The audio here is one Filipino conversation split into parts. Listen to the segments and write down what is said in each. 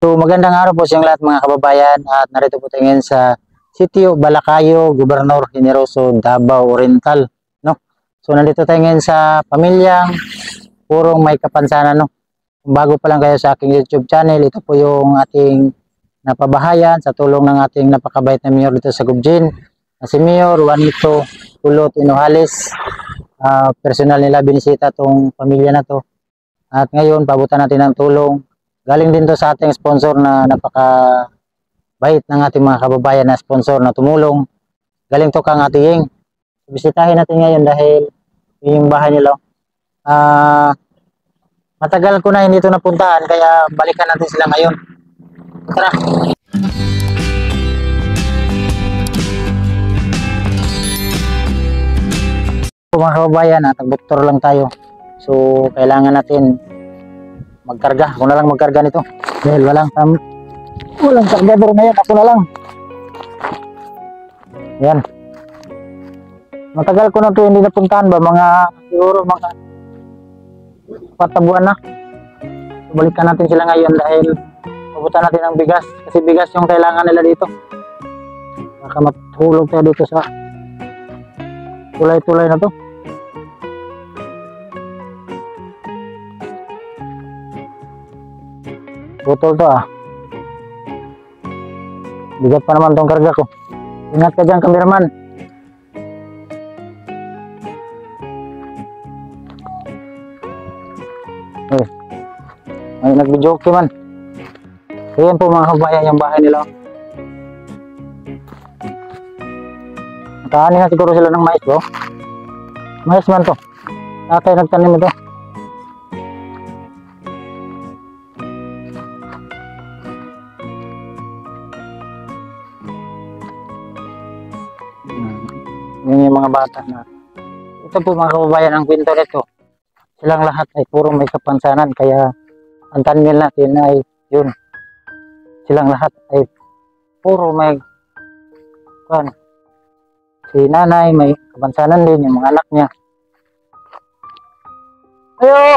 So magandang araw po sa lahat mga kababayan at narito po tayo ngayon sa Sitio Balacayo, Gobernador Generoso, Davao Oriental, no? So nandito tayo ngayon sa pamilyang Purong May Kapansanan, no? Kung bago pa lang kayo sa aking YouTube channel, ito po yung ating napabahayan sa tulong ng ating napakabait na mayor dito sa Gubjin, na si Mayor Juanito Kulot Inuhalis. Personal nila binisita tong pamilya na to. At ngayon, pabutan natin ng tulong. Galing din to sa ating sponsor na napaka-bait ng ating mga kababayan na sponsor na tumulong. Galing to kang ating. Bisitahin natin ngayon dahil yung bahay nila. Matagal ko na hindi ito napuntahan kaya balikan natin sila ngayon. Tara! Mga kababayan, nag-doktor lang tayo. So, kailangan natin magkarga. Ako na lang magkarga nito. Dahil walang kargador ngayon. Ako na lang. Yan. Matagal ko na ito hindi napuntahan ba? Siguro mga 4 buwan na. So, balikan natin sila ngayon dahil pabutan natin ng bigas. Kasi bigas yung kailangan nila dito. Baka matulog tayo dito sa tulay-tulay na to. Putol to Bigat pa naman tong karga ko. Ingat ka dyan, cameraman. Ay nag-joke man. Ayan po mga kabayan yung bahay nila. Nakahanin na siguro sila ng mais bro. Mais man to. Tatay nagtanim ito. Yun yung mga bata na ito po mga kababayan ang kwento nito. Silang lahat ay puro may kapansanan kaya ang tanil natin ay yun. Silang lahat ay puro may si nanay may kapansanan din yung mga anak niya. Ayo!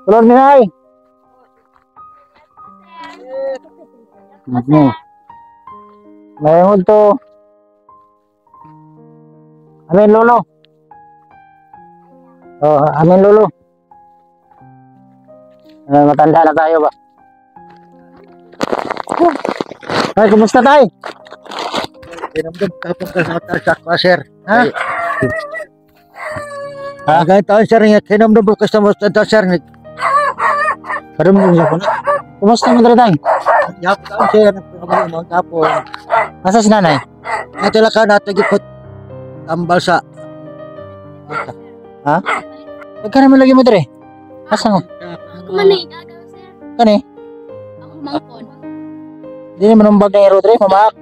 Tulad ni Nay! Mayroon to. Amin lolo. Amin lolo. Matanda na tayo ba? Ay, kumusta tayo? Kinamdam kapag kasamatar sa akwa, sir. Ha? Kahit taon, sir, kinamdam kasamatar sa sir. Parang mo niya po na. Kumusta mo tayo? Yakap taon, sir. Nagpapagaling mga kapon. Asa si nanay? Natila ka natagipot tambal sa... Ha? Pagka naman lagi mo dere? Asa mo? Kumanay, gagawa sir. Kani? Ako mangkon. Hindi naman ang bag na hero dere, mamaak.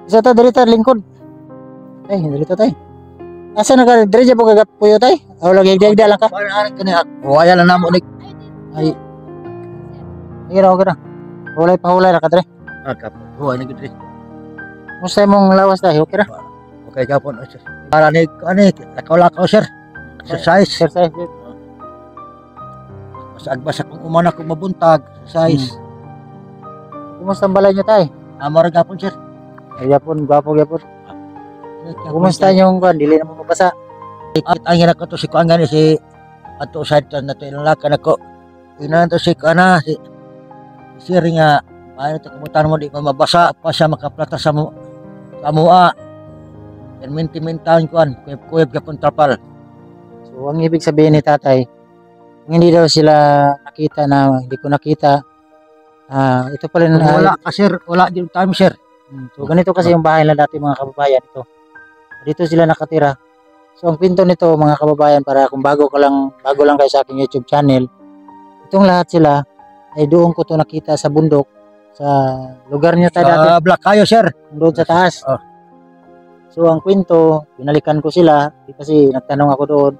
Isa ta, dere ta, lingkod. Ay, dere ta tayo. Asa na ka, dere dyan po kagat puyo tayo? O lagi higda lang ka? Waya lang namo ni... Ay. Sige na, okay na. Hulay pa hulay na ka dere. Kapon, huwag na gudri. Musta mong lawas tayo, okay na? Okay, kapon, sir. Para ni, lakaw-lakaw, sir. Exercise. Exercise. Mas agbasa kung umana kung mabuntag. Exercise. Kumusta ang balay niyo tayo? Amar kapon, sir. Ay, yapon, gwapo, yapon. Kumusta yung kwan? Dili na mo mabasa. Ang hina ko to si Kuangan si ato side na to ilang lakan ako. Inan to si Kana si Sir nga paano to kumutan mo di mabasa pa siya makaplata sa mo kamua. Yan minti-mintahan kuan kuyeb kapon trapal. So, ang ibig sabihin ni tatay, kung hindi daw sila nakita na hindi ko nakita, ito pala na... Wala ka sir, wala yung time sir. So, ganito kasi yung bahay na dati mga kababayan ito. Dito sila nakatira. So, ang kwento nito mga kababayan para kung bago lang kayo sa aking YouTube channel, itong lahat sila ay doon ko to nakita sa bundok, sa lugar niya tayo dati. Sa Balacayo sir. Doon sa taas. Oh. So, ang kwento, binalikan ko sila kasi nagtanong ako doon.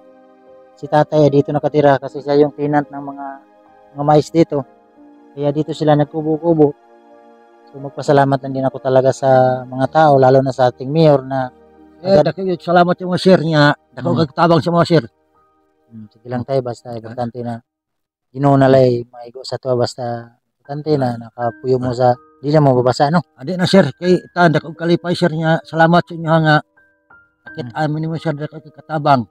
Si tatay dito nakatira kasi siya yung tenant ng mga mais dito. Kaya dito sila nagkubo-kubo. So magpasalamat lang din ako talaga sa mga tao, lalo na sa ating mayor na agad. dako yung salamat yung mga sir niya. Dako Hmm. kagtabang sa mga sir. Sige lang tayo, basta importante na Ginoo nalay maigo sa tuwa, basta importante na nakapuyo mo sa di na mo babasa, no? Adi na sir, kay ita dako kalipay sir niya. Salamat sa inyo nga. Akit amin mo sir dako katabang.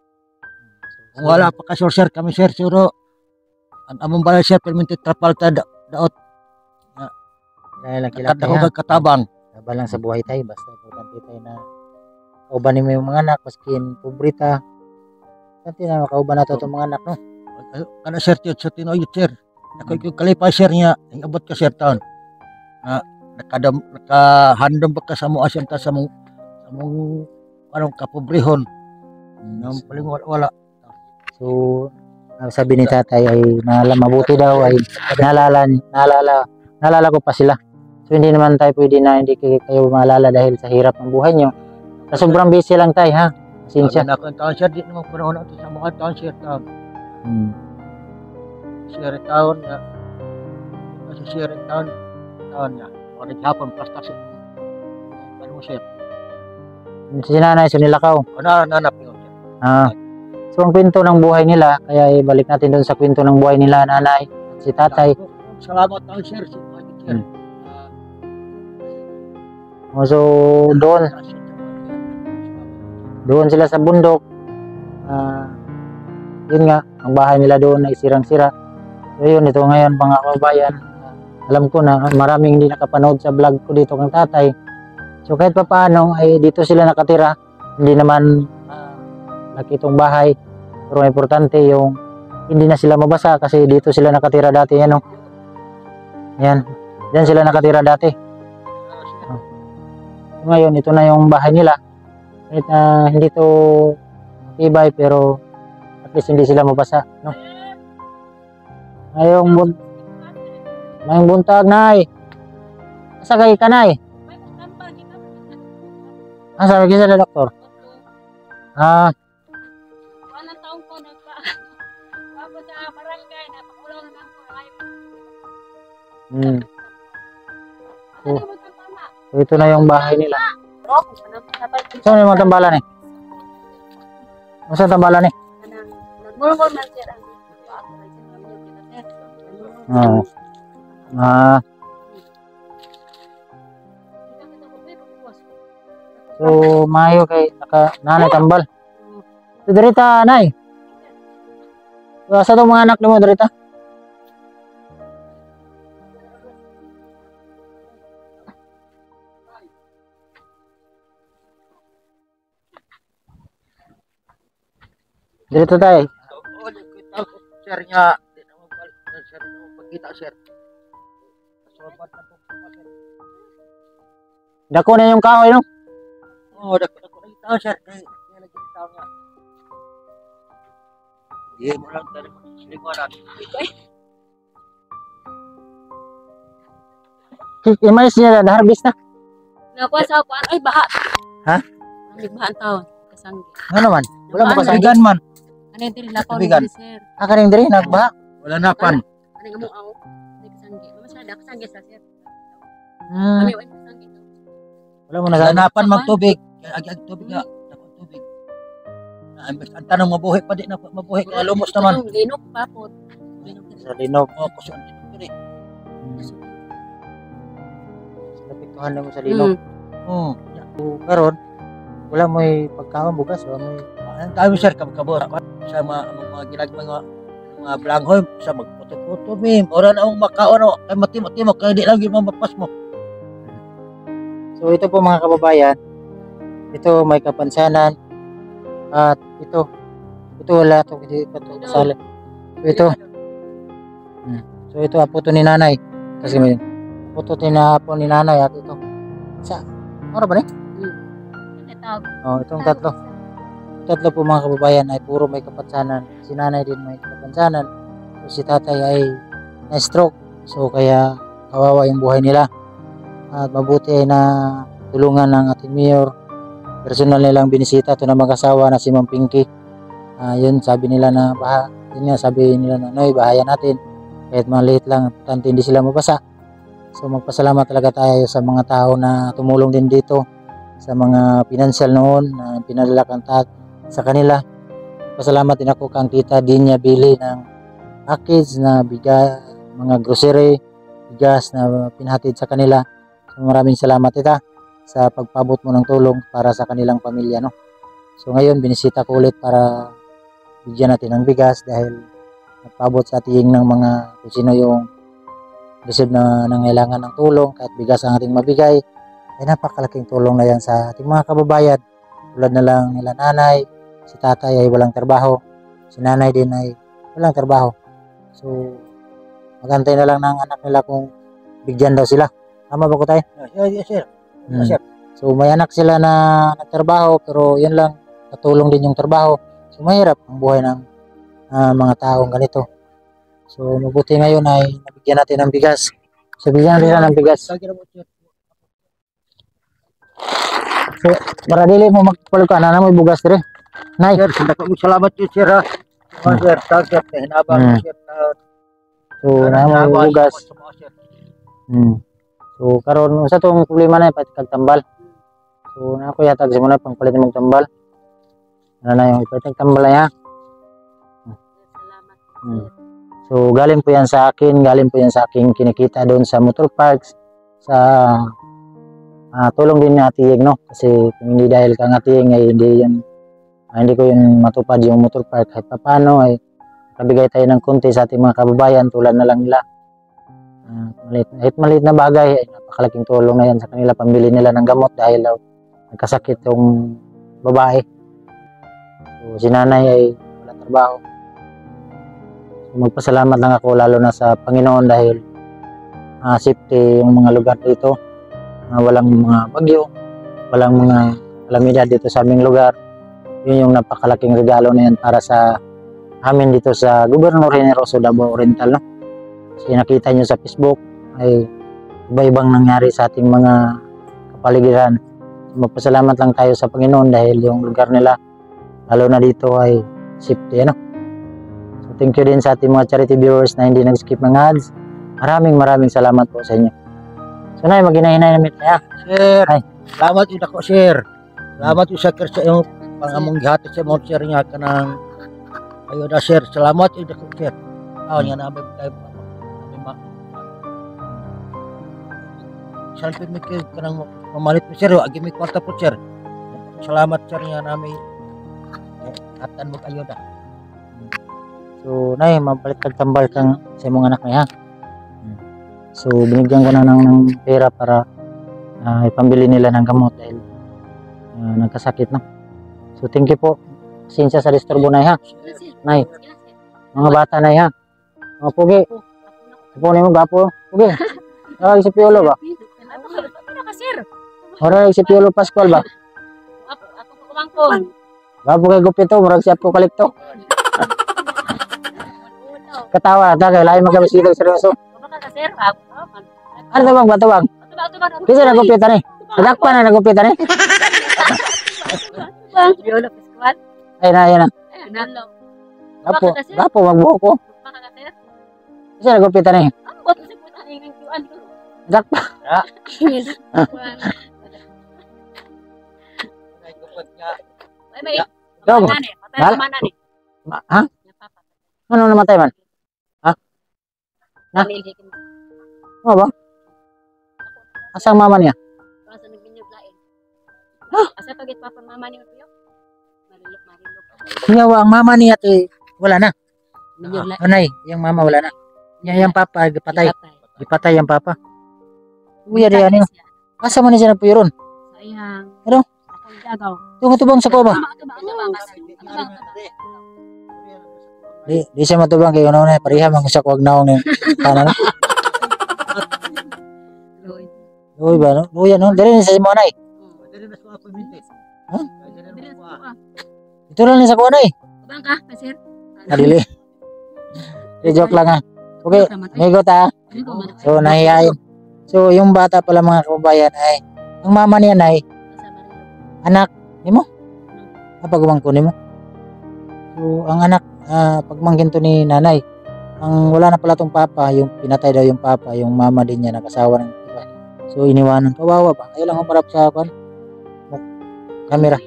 Kung wala pa ka sir kami sir suro. Ang among balay sir permitted trapal ta daot dahil lang kilap dako tayo, ha? katabang. Laban lang sa buhay tayo, basta importante tayo na kauban mo yung mga anak, maskin pobrita. Importante na makauban nato itong mga anak, no? Kana sir sa tinoyot sir. Dako yung kalipay sir niya. Ang abot ka sir taon. Na nakahandom ba ka sa mo asyan ta sa mong anong kapobrehon. Nang paling wala. So, ang sabi ni tatay ay mabuti daw ay naalala ko pa sila. So, hindi naman tayo pwede na hindi kayo maalala dahil sa hirap ng buhay nyo. Sa sobrang busy lang tayo, ha? Pasensya. Na kung taon sir di naman panahon natin sa mga taon sir taon. Sir taon na kasi sir taon niya. O naghapon plastas. Ano mo sir? Si nanay, so nilakaw. Nanap yun sir. So, ang kwento ng buhay nila, kaya ibalik natin doon sa kwento ng buhay nila, nanay, si tatay. Salamat taon sir. Sir. So, doon sila sa bundok. Yun nga, ang bahay nila doon ay sirang-sira. So yun, ito ngayon mga kababayan, alam ko na maraming hindi nakapanood sa vlog ko dito ng tatay. So kahit pa paano ay dito sila nakatira. Hindi naman laki itong bahay, pero importante yung hindi na sila mabasa kasi dito sila nakatira dati. Yan, oh. Yan, dyan sila nakatira dati. Ngayon, ito na yung bahay nila. Kahit hindi to matibay, pero at least hindi sila mabasa, no? Ngayong buntag, nay. Asa kay ka, nay? Sabi ka sa doktor? Anong taong ko wako sa barangay na pakulong na ako ay. So, ito na yung bahay nila. Saan yung mga tambalan, eh? Saan tambalan, eh? Nagmulmul man sir ang So, mayo kay nanay tambal. So, dirita, nay. So, asa itong mga anak ni mo, dirita? Dirita tayo. Sir niya, di naman balik sir naman pagkita sir. Sobat na po sir. Dako na yung kahoy, no? Oo, dako na itaw sir. Kaya lagi itaw niya. Di mo lang dari silingonan. Imayos niya na, harvest na. nakuha sa ako ay baha. Ha? Ang baha taon kasanggi. Ano naman? Wala mo kasanggi. Bigan man. Ano yung tinilakaw Tubigan. ni sir? Kaning diri nagbaha. Wala na pan. Ano nga mo ako? Hindi kasanggi. Masyada kasanggi sa sir. Hmm. Kami ay kasanggi. Wala mo na Wala sa na pan magtubig. Kaya agi tubig nga. Dako tubig. Ang tanong mabuhi pa di na mabuhi kaya lumos naman. Linok pa po. sa linog. Oh, kusun diri. Napiktuhan na mo sa linog. Oh. So, karon wala mo pagkaon bukas, wala mo Ang tayo sir kabor sa mga ginagmay mga blanghoy sa magputo-puto mim. Ora na ang makaon kay matimo-timo kay di lang gyud mapas mo. So ito po mga kababayan, ito may kapansanan at ito wala to hindi pa to kasali. So ito, so ito apo to ni nanay kasi may apo to apo ni nanay at ito sa ano ba ni? Itong tatlo po mga kababayan ay puro may kapansanan. Si nanay din may kapansanan. So si tatay ay na-stroke. So kaya kawawa yung buhay nila. At mabuti ay na tulungan ng ating mayor. Personal nilang binisita ito na mag-asawa na si Ma'am Pinky. Yun sabi nila na sabi nila na Noy, bahayan natin. Kahit maliit lang, tanto hindi sila mabasa. So magpasalamat talaga tayo sa mga tao na tumulong din dito sa mga financial noon na pinadala kang sa kanila. Pasalamat din ako kang tita din niya bili ng package na mga grocery, bigas na pinhatid sa kanila. So, maraming salamat tita sa pagpabot mo ng tulong para sa kanilang pamilya, no. So ngayon binisita ko ulit para bigyan natin ng bigas dahil nagpabot sa ating ng mga kung sino yung receive na nangailangan ng tulong, kahit bigas ang ating mabigay ay napakalaking tulong na yan sa ating mga kababayan. Tulad na lang nila nanay, si tatay ay walang trabaho, si nanay din ay walang trabaho. So magantay na lang ng anak nila kung bigyan daw sila. Tama ba ko tayo? Yes, sir. Hmm. Sir. So may anak sila na nagtrabaho pero yun lang, katulong din yung trabaho. So mahirap ang buhay ng mga taong ganito. So mabuti ngayon ay nabigyan natin ng bigas. So bigyan natin ng bigas. So para dili mo magpalukan na mo bugas dire. Nay. Sir, salamat yun, sir, ha. Sir, target na hinabang, sir. So na mo bugas. So karon sa tong problema na pati tambal. So na ako yatag simula pang palit mo tambal. Ano na yung ipatag tambal ya. Salamat. So galing po yan sa akin, galing po yan sa aking kinikita doon sa motor parks, sa tulong din ni Ate Yeg, no? Kasi kung hindi dahil kang Ate Yeg ay hindi ko yun matupad yung motor park. Kahit paano ay kabigay tayo ng konti sa ating mga kababayan tulad na lang nila. Maliit na bagay ay napakalaking tulong na yan sa kanila, pambili nila ng gamot dahil daw nagkasakit yung babae. So si nanay ay wala trabaho. Magpasalamat lang ako lalo na sa Panginoon dahil safety yung mga lugar dito, walang mga bagyo, walang mga kalamidad dito sa aming lugar. Yun yung napakalaking regalo na yan para sa amin dito sa Gobernador Generoso, Davao Oriental, no? Kasi nakita nyo sa Facebook ay iba-ibang nangyari sa ating mga kapaligiran. Magpasalamat lang tayo sa Panginoon dahil yung lugar nila lalo na dito ay safety, ano? Thank you din sa ating mga charity viewers na hindi nag-skip ng ads. Maraming salamat po sa inyo. So na, maghinay-hinay namin kaya. Sir, Ay. salamat yun ako, sir. Salamat yun sa kersa yung pangamong gihatid sa mga sir nga ka ng ayuda, sir. Salamat yun ako, sir. Nga namin tayo salpin mo kayo ka ng mamalit mo, sir. Agi may kwarta po, sir. Salamat, sir, nga namin hatan mo ayuda. So, nay, mabalit kag tambal kang sa imong anak na ha. So, binigyan ko na ng pera para ipambili nila ng gamot dahil nagkasakit na. So, thank you po. Pasensya sa disturbo nay ha. Nay, mga bata nay ha. Mga pugi. Pugi mo gapo. Pugi. Si Piolo ba? Ano ka, sir? Murag si Piolo Pascual ba? Ako kumangkon. Gapo kay gupito, murag si Apo Kalikto. Katawa ta kay lain magkabisita seryoso. Baka ka, sir? Ano to bang batubang? Kasi nagupitan eh. Nagakpan na nagupitan eh. Piolo Pascual. Ayun na, ayun na. Nalo. Gapo magbuhok ko. Baka ka, sir? Kasi nagupitan eh. Ang boto si puta ng kuan ko. Nagakpan. May Ikaw, manani. Patay manani. ha? Ano namatay man? Na? Ano ba? Asang mama niya? Asa nagbinyog lain. Ha? Asa to git papa mama ni Uyo? Marilok. Yawa, ang mama niya te wala na. Binyog lain. Anay, yung mama wala na. Yung papa patay. Ipatay yung papa. Uya di ano? Asa man siya nagpuyon? Sayang. Ano? Akong jagaw. Tubang sa ko ba? Di siya matubang kayo na pareha mga sa kuwag naong ni kanan. Uy ba no? Uy no, dili ni sa imo nay. Ito lang ni sa kuwag nay. Bang ka, sir? Adili. Joke lang ha. Okay, migot ha. So nahihayin. So yung bata pala mga kababayan ay ang mama niya nay anak nimo. Pagumang ko nimo. So ang anak pagmangkin to ni nanay, ang wala na pala tong papa, yung pinatay daw yung papa, yung mama din niya nakasawa ng iba. So iniwanan, kawawa ba? Ayaw lang ang parap sa kan. camera.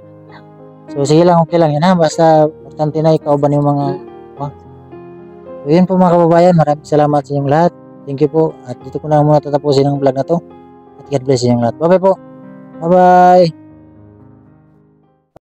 So sige lang, okay lang yan ha. Basta importante na ikaw ba yung mga So yun po mga kababayan, maraming salamat sa inyong lahat. Thank you po. At dito ko na muna tatapusin ang vlog na to. At God bless inyong lahat. Bye bye po. Bye bye.